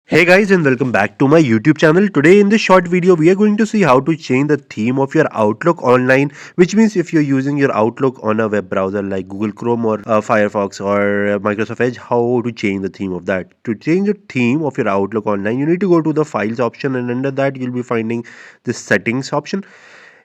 Hey guys, and welcome back to my YouTube channel. Today in this short video we are going to see how to change the theme of your Outlook online, which means if you're using your Outlook on a web browser like Google Chrome or Firefox or Microsoft Edge, how to change the theme of that. To change the theme of your Outlook online, you need to go to the files option, and under that you'll be finding this settings option.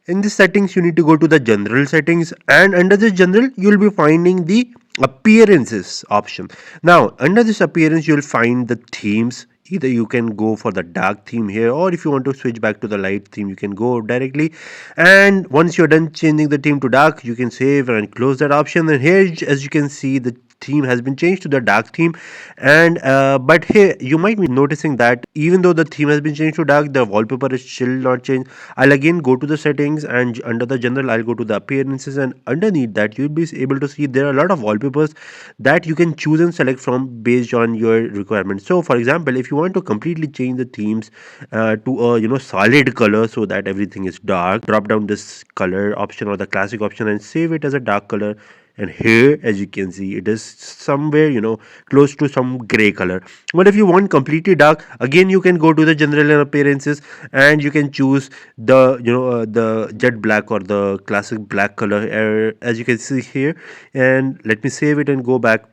In this settings you need to go to the general settings, and under this general you'll be finding the appearances option. Now under this appearance you'll find the themes. Either you can go for the dark theme here, or if you want to switch back to the light theme you can go directly. And once you're done changing the theme to dark, you can save and close that option. And here, as you can see, the theme has been changed to the dark theme. And but here you might be noticing that even though the theme has been changed to dark, the wallpaper is still not changed. I'll again go to the settings, and under the general I'll go to the appearances, and underneath that you'll be able to see there are a lot of wallpapers that you can choose and select from based on your requirements. So for example, if you want to completely change the themes to a solid color so that everything is dark, drop down this color option or the classic option and save it as a dark color. And here, as you can see, it is somewhere close to some gray color. But if you want completely dark, again you can go to the general and appearances, and you can choose the the jet black or the classic black color, as you can see here. And let me save it and go back.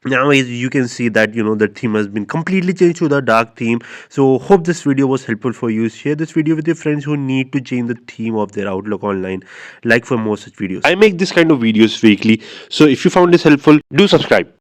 Now as you can see that the theme has been completely changed to the dark theme. So hope this video was helpful for you. Share this video with your friends who need to change the theme of their Outlook online. Like for more such videos, I make this kind of videos weekly, so if you found this helpful, do subscribe.